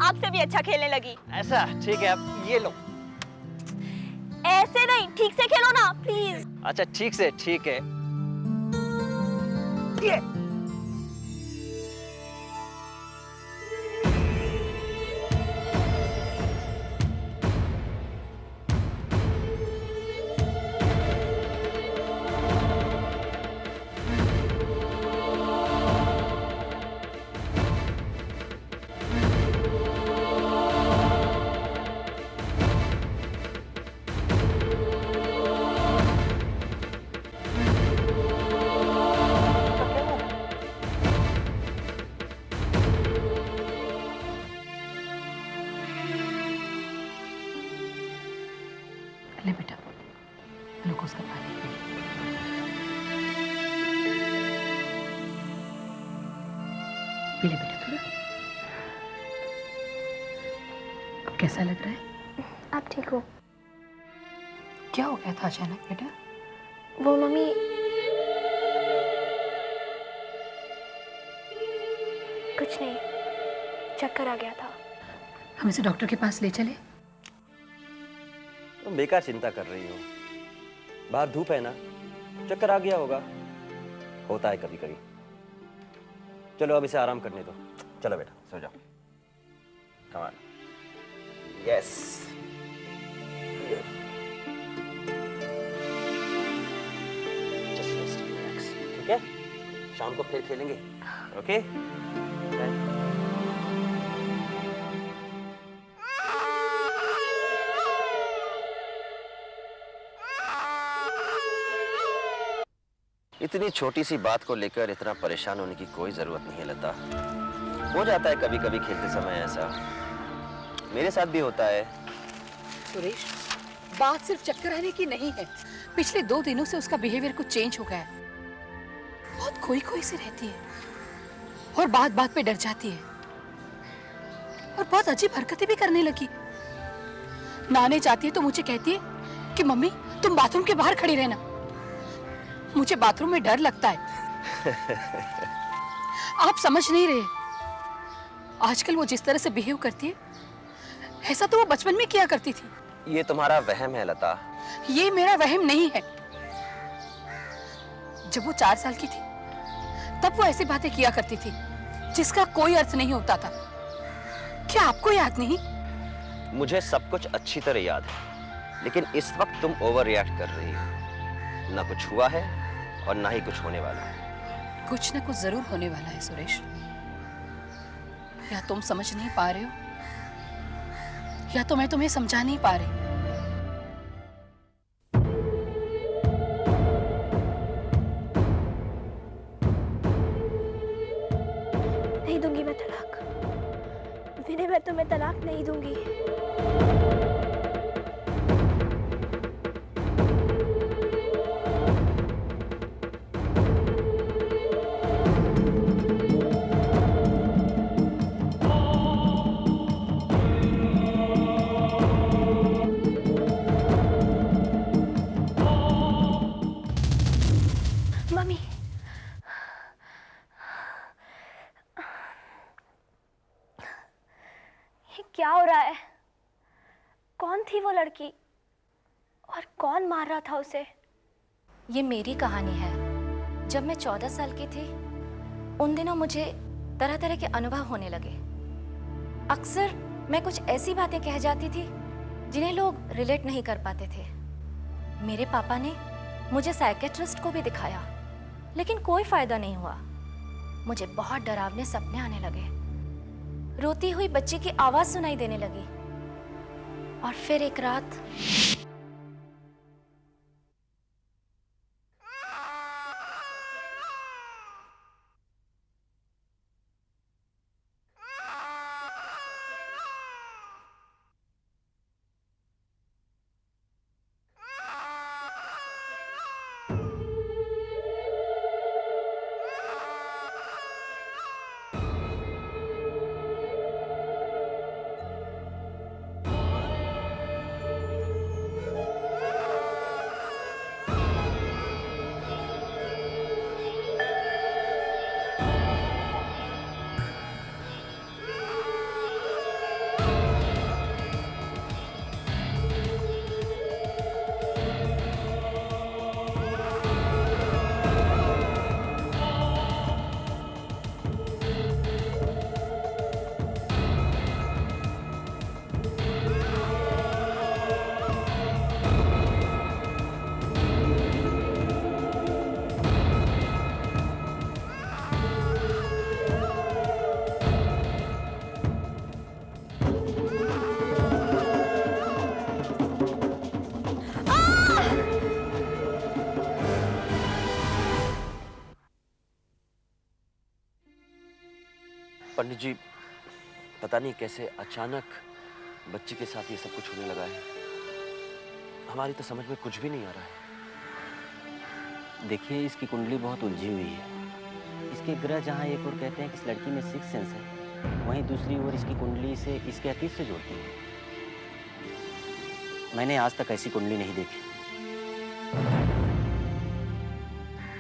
आपसे भी अच्छा खेलने लगी। ऐसा ठीक है, अब ये लो। ऐसे नहीं, ठीक से खेलो ना प्लीज। अच्छा ठीक से, ठीक है। ये ले बेटा, ग्लूकोज का पानी पी। पी ले बेटा थोड़ा। अब कैसा लग रहा है? आप ठीक हो? क्या हो गया था अचानक बेटा? वो मम्मी, कुछ नहीं, चक्कर आ गया था। हम इसे डॉक्टर के पास ले चले? तुम बेकार चिंता कर रही हो। बाहर धूप है ना, चक्कर आ गया होगा, होता है कभी कभी। चलो अब इसे आराम करने दो। चलो बेटा सो जाओ। Come on. Yes. Just rest, relax, ठीक है? शाम को फिर खेलेंगे, ओके? इतनी छोटी सी बात को लेकर इतना परेशान होने की कोई जरूरत नहीं है लता। हो जाता है कभी कभी खेलते समय ऐसा, मेरे साथ भी होता है। सुरेश, बात सिर्फ चक्कर आने की नहीं है। पिछले 2 दिनों से उसका बिहेवियर कुछ चेंज हो गया है। बहुत खोई खोई सी रहती है और बात बात पे डर जाती है और बहुत अजीब हरकतें भी करने लगी। नहाने जाती है तो मुझे कहती है कि मम्मी तुम बाथरूम के बाहर खड़ी रहना। मुझे बाथरूम में डर लगता है। आप समझ नहीं रहे। आजकल वो जिस तरह से बिहेव करती है, ऐसा तो वो बचपन में किया करती थी। ये तुम्हारा वहम है लता। ये मेरा वहम नहीं है। जब वो 4 साल की थी तब वो ऐसी बातें किया करती थी जिसका कोई अर्थ नहीं होता था। क्या आपको याद नहीं? मुझे सब कुछ अच्छी तरह याद है, लेकिन इस वक्त तुम ओवर रिएक्ट कर रही हो। ना कुछ हुआ है और ना ही कुछ होने वाला है। कुछ ना कुछ जरूर होने वाला है सुरेश। या तुम समझ नहीं पा रहे हो या तो मैं तुम्हें समझा नहीं पा रही। नहीं दूंगी मैं तलाक। विनय, मैं तुम्हें तलाक नहीं दूंगी। मम्मी, ये क्या हो रहा है? कौन थी वो लड़की और कौन मार रहा था उसे? ये मेरी कहानी है। जब मैं 14 साल की थी, उन दिनों मुझे तरह तरह के अनुभव होने लगे। अक्सर मैं कुछ ऐसी बातें कह जाती थी जिन्हें लोग रिलेट नहीं कर पाते थे। मेरे पापा ने मुझे साइकेट्रिस्ट को भी दिखाया, लेकिन कोई फायदा नहीं हुआ। मुझे बहुत डरावने सपने आने लगे। रोती हुई बच्ची की आवाज सुनाई देने लगी और फिर एक रात पंडित जी, पता नहीं कैसे अचानक बच्ची के साथ ये सब कुछ होने लगा है। हमारी तो समझ में कुछ भी नहीं आ रहा है। देखिए, इसकी कुंडली बहुत उलझी हुई है। इसके ग्रह जहाँ एक ओर कहते हैं कि इस लड़की में सिक्स सेंस है, वहीं दूसरी ओर इसकी कुंडली से इसके अतीत से जोड़ती है। मैंने आज तक ऐसी कुंडली नहीं देखी।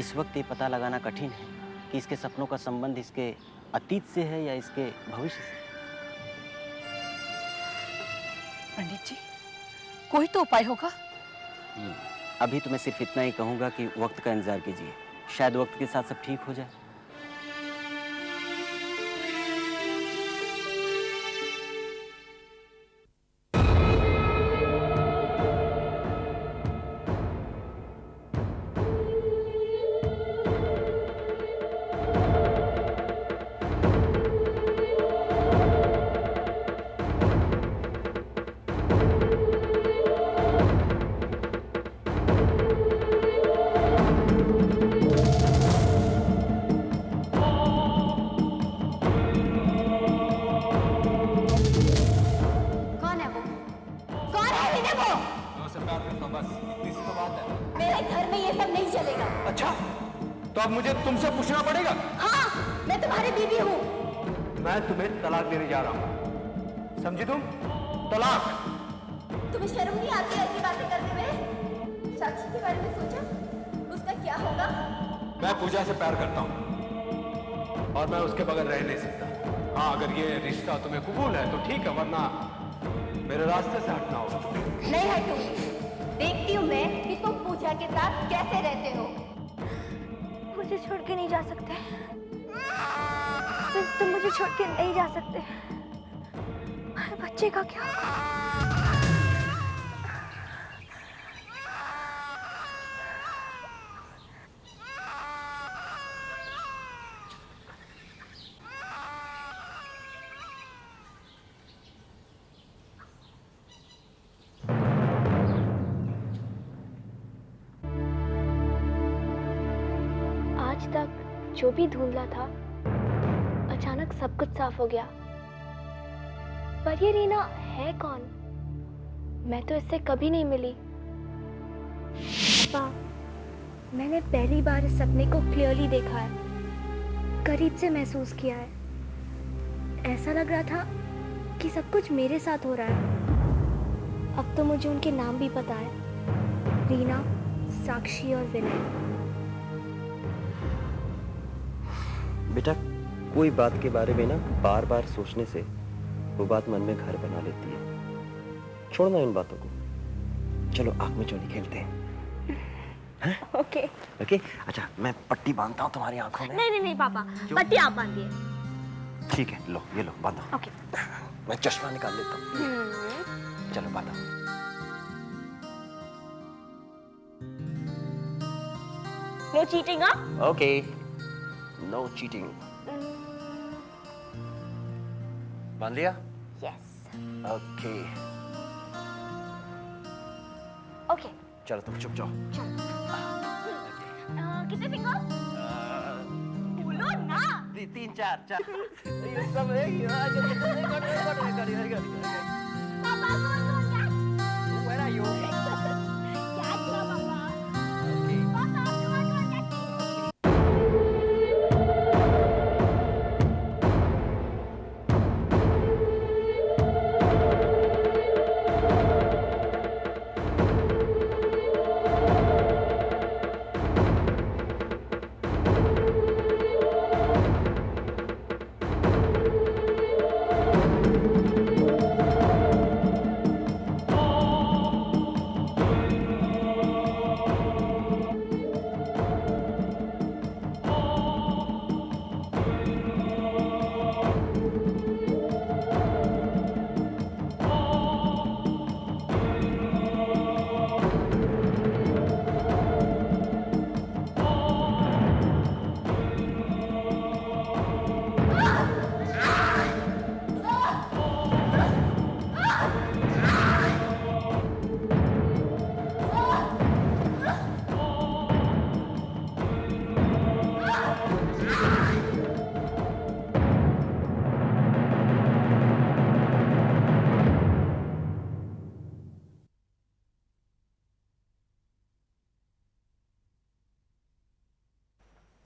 इस वक्त ये पता लगाना कठिन है कि इसके सपनों का संबंध इसके अतीत से है या इसके भविष्य से। पंडित जी, कोई तो उपाय होगा। अभी तो मैं सिर्फ इतना ही कहूँगा कि वक्त का इंतजार कीजिए, शायद वक्त के साथ सब ठीक हो जाए। कौन है वो? कौन है रीना वो? से प्यार करता हूं, बस इतनी सी तो बात है। मेरे घर में ये सब नहीं चलेगा। अच्छा, तो अब मुझे तुमसे पूछना पड़ेगा। हाँ, मैं तुम्हारी बीवी हूँ। मैं तुम्हें तलाक देने जा रहा हूँ, समझी तुम? तलाक। तुम्हें शर्म नहीं आती ऐसी बातें करते हुए? साक्षी के बारे में सोचा? उसका क्या होगा? मैं पूजा से प्यार करता हूँ और मैं उसके बगैर रह नहीं सकता। हाँ, अगर ये रिश्ता तुम्हें कबूल है तो ठीक है, वरना मेरे रास्ते से हटना होगा। नहीं हटूंगी। देखती हूँ मैं कि तुम पूजा के साथ कैसे रहते हो। मुझे छोड़ के नहीं जा सकते। तुम मुझे छोड़ के नहीं जा सकते। बच्चे का क्या होगा? आज तक जो भी धुंधला था, अचानक सब कुछ साफ हो गया। पर ये रीना है कौन? मैं तो इससे कभी नहीं मिली। पापा, मैंने पहली बार इस सपने को क्लियरली देखा है, करीब से महसूस किया है। ऐसा लग रहा था कि सब कुछ मेरे साथ हो रहा है। अब तो मुझे उनके नाम भी पता है, रीना, साक्षी और विनय। बेटा, कोई बात के बारे में ना बार बार सोचने से वो बात मन में घर बना लेती है। छोड़ना इन बातों को। चलो आँख में चोरी खेलते हैं। ओके। ओके, अच्छा मैं पट्टी बांधता हूँ तुम्हारी आंखों में। नहीं नहीं नहीं पापा, पट्टी आप बांधिए। ठीक है, लो ये लो बांधो। ओके। मैं चश्मा निकाल लेता हूँ। चलो बांधो। नो चीटिंग, हाँ? Okay, no cheating. बांध लिया? यस। Okay, okay. चलो तुम चुप जाओ। कितने फिंगर? बोलो ना। 3 4 4। ये सब है पापा कौन catch? Where are you? Catch ना पापा। Okay. पापा कौन कैच?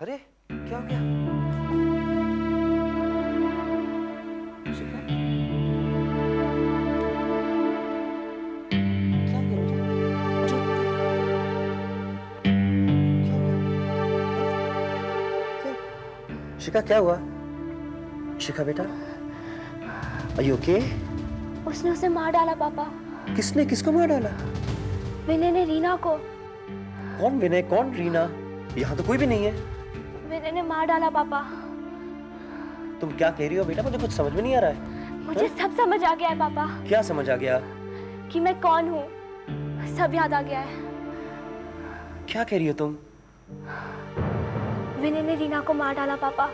अरे क्या हो गया? शिखा? क्या हो गया बेटा? चुप। क्या हो गया? क्या? शिखा क्या हुआ? शिखा बेटा, आर यू ओके? उसने उसे मार डाला पापा। किसने किसको मार डाला? विनय ने रीना को। कौन विनय, कौन रीना? यहाँ तो कोई भी नहीं है। विनय ने मार डाला पापा। तुम क्या कह रही हो बेटा? मुझे कुछ समझ में नहीं आ रहा है। मुझे सब समझ आ गया है पापा, क्या समझ आ गया? कि मैं कौन हूँ। सब याद आ गया है। क्या कह रही हो तुम? विनय ने रीना को मार डाला पापा।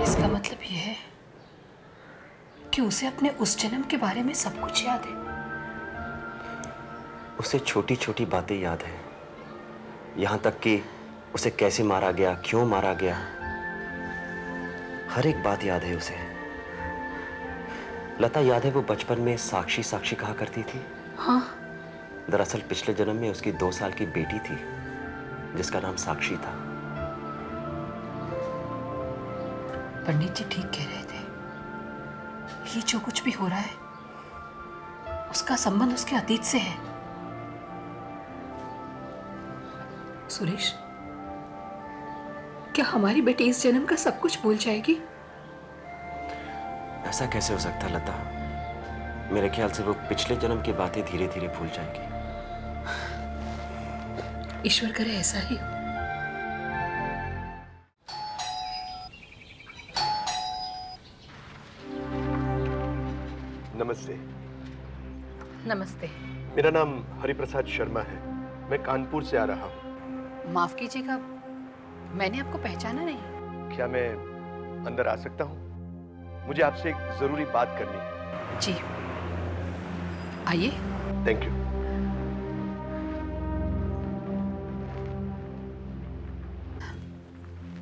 इसका मतलब यह है कि उसे अपने उस जन्म के बारे में सब कुछ याद है। उसे छोटी छोटी बातें याद है, यहाँ तक कि उसे कैसे मारा गया, क्यों मारा गया, हर एक बात याद है उसे। लता, याद है वो बचपन में साक्षी साक्षी कहा करती थी? हाँ। दरअसल पिछले जन्म में उसकी 2 साल की बेटी थी जिसका नाम साक्षी था। पंडित जी ठीक कह रहे थे। ये जो कुछ भी हो रहा है उसका संबंध उसके अतीत से है। सुरेश, क्या हमारी बेटी इस जन्म का सब कुछ भूल जाएगी? ऐसा कैसे हो सकता लता? मेरे ख्याल से वो पिछले जन्म की बातें धीरे धीरे भूल जाएगी। ईश्वर करे ऐसा ही हो। नमस्ते। नमस्ते। मेरा नाम हरिप्रसाद शर्मा है। मैं कानपुर से आ रहा हूँ। माफ कीजिएगा, मैंने आपको पहचाना नहीं। क्या मैं अंदर आ सकता हूँ? मुझे आपसे एक जरूरी बात करनी है। जी आइए। Thank you.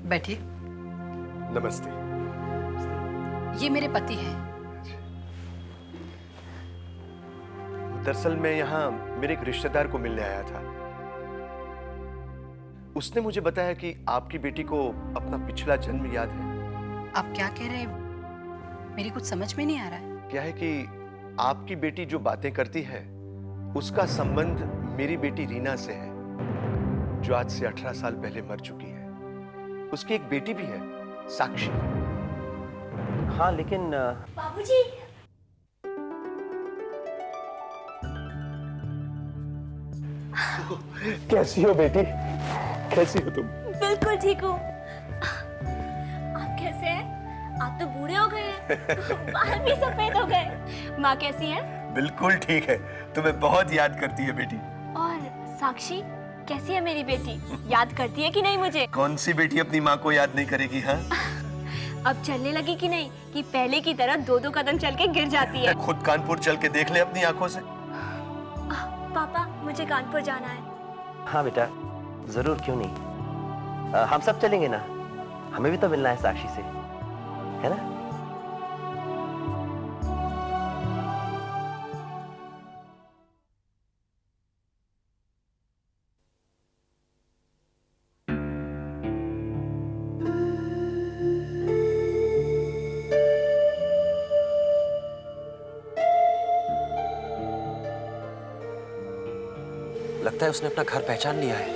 बैठिए। नमस्ते। ये मेरे पति हैं। दरअसल मैं यहाँ मेरे एक रिश्तेदार को मिलने आया था। उसने मुझे बताया कि आपकी बेटी को अपना पिछला जन्म याद है। आप क्या कह रहे हैं? मेरी कुछ समझ में नहीं आ रहा है। क्या है कि आपकी बेटी जो बातें करती है उसका संबंध मेरी बेटी रीना से है, जो आज से 18 साल पहले मर चुकी है। उसकी एक बेटी भी है, साक्षी। हाँ लेकिन बाबूजी, कैसी हो बेटी? कैसी हो तुम? बिल्कुल ठीक हूँ। आप कैसे हैं? आप तो बूढ़े हो गए हैं। बाल भी सफेद हो गए। माँ कैसी है? बिल्कुल ठीक है। तुम्हें बहुत याद करती है बेटी। और साक्षी कैसी है मेरी बेटी? याद करती है कि नहीं मुझे? कौन सी बेटी अपनी माँ को याद नहीं करेगी? हाँ, अब चलने लगी कि नहीं, कि पहले की तरह 2-2 कदम चल के गिर जाती है? खुद कानपुर चल के देख ले अपनी आंखों से। पापा मुझे कानपुर जाना है। हाँ बेटा, जरूर, क्यों नहीं। हम सब चलेंगे ना, हमें भी तो मिलना है साक्षी से, है ना? लगता है उसने अपना घर पहचान लिया है।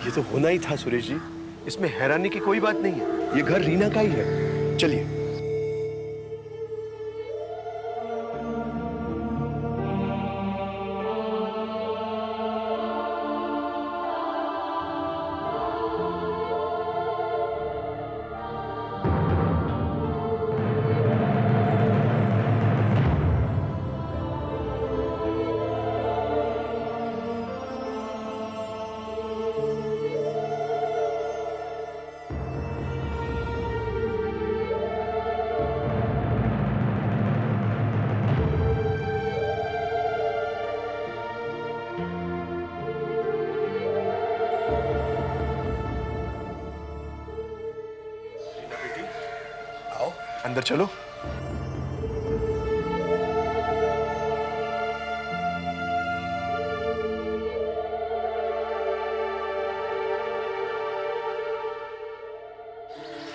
ये तो होना ही था सुरेश जी। इसमें हैरानी की कोई बात नहीं है। ये घर रीना का ही है। चलिए। अंदर चलो।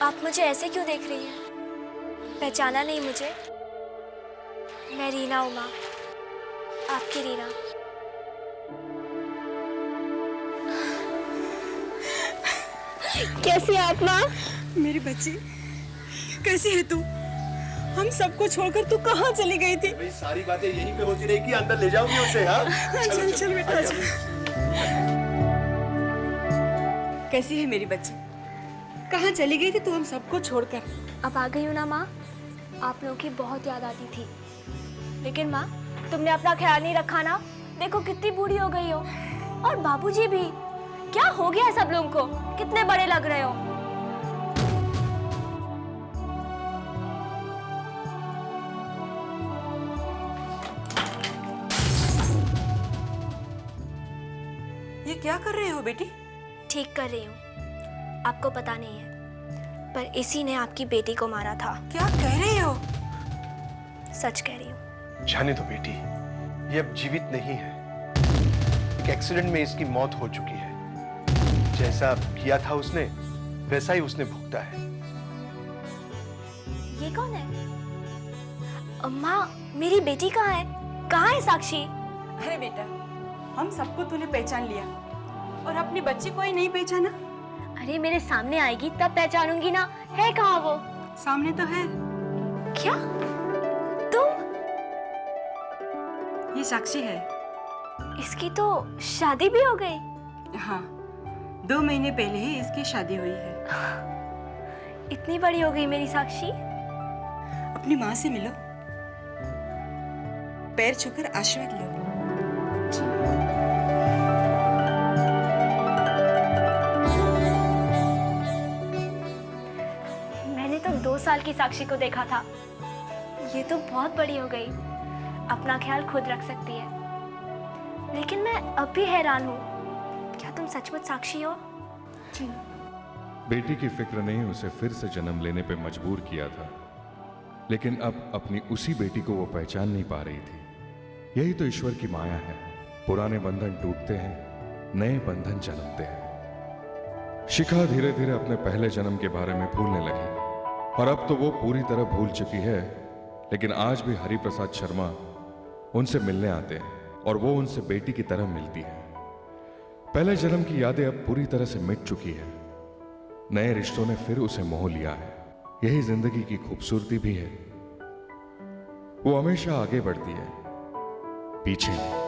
आप मुझे ऐसे क्यों देख रही हैं? पहचाना नहीं मुझे? मैं रीना हूँ माँ, आपकी रीना। कैसी आप माँ? मेरी बच्ची, कैसी है तू? हम सबको छोड़कर तू कहाँ चली गई थी? भाई सारी बातें यहीं पे होती रहेगी, अंदर ले जाओगी उसे? हाँ चल चल बेटा चल। कैसी है मेरी बच्ची? कहाँ चली गई थी तू हम सबको छोड़कर? अब आ गई हूँ ना माँ। आप लोगों की बहुत याद आती थी, लेकिन माँ तुमने अपना ख्याल नहीं रखा ना। देखो कितनी बूढ़ी हो गई हो, और बाबूजी भी। क्या हो गया सब लोगों को? कितने बड़े लग रहे हो। ये क्या कर रहे हो बेटी? ठीक कर रही हूँ। आपको पता नहीं है, पर इसी ने आपकी बेटी को मारा था। क्या कह रहे हो? सच कह रही हूँ। जाने दो बेटी, ये अब जीवित नहीं है। एक एक्सीडेंट में इसकी मौत हो चुकी है। जैसा किया था उसने, वैसा ही उसने भुगता है। ये कौन है? अम्मा, मेरी बेटी कहाँ है? कहाँ है साक्षी? अरे बेटा, हम सबको तूने पहचान लिया और अपनी बच्ची को ही नहीं पहचाना? अरे मेरे सामने आएगी तब पहचानूंगी ना। है कहाँ वो? सामने तो है। क्या तुम? ये साक्षी है। इसकी तो शादी भी हो गई। हाँ, 2 महीने पहले ही इसकी शादी हुई है। इतनी बड़ी हो गई मेरी साक्षी। अपनी माँ से मिलो, पैर छूकर आशीर्वाद लो। मैंने तो 2 साल की साक्षी को देखा था। ये तो बहुत बड़ी हो गई, अपना ख्याल खुद रख सकती है। लेकिन मैं अब भी हैरान हूँ, क्या तुम सचमुच साक्षी हो? बेटी की फिक्र ने उसे फिर से जन्म लेने पे मजबूर किया था, लेकिन अब अपनी उसी बेटी को वो पहचान नहीं पा रही थी। यही तो ईश्वर की माया है। पुराने बंधन टूटते हैं, नए बंधन जन्मते हैं। शिखा धीरे धीरे अपने पहले जन्म के बारे में भूलने लगी, और अब तो वो पूरी तरह भूल चुकी है। लेकिन आज भी हरिप्रसाद शर्मा उनसे मिलने आते हैं, और वो उनसे बेटी की तरह मिलती है। पहले जन्म की यादें अब पूरी तरह से मिट चुकी है। नए रिश्तों ने फिर उसे मोह लिया है। यही जिंदगी की खूबसूरती भी है। वो हमेशा आगे बढ़ती है, पीछे नहीं।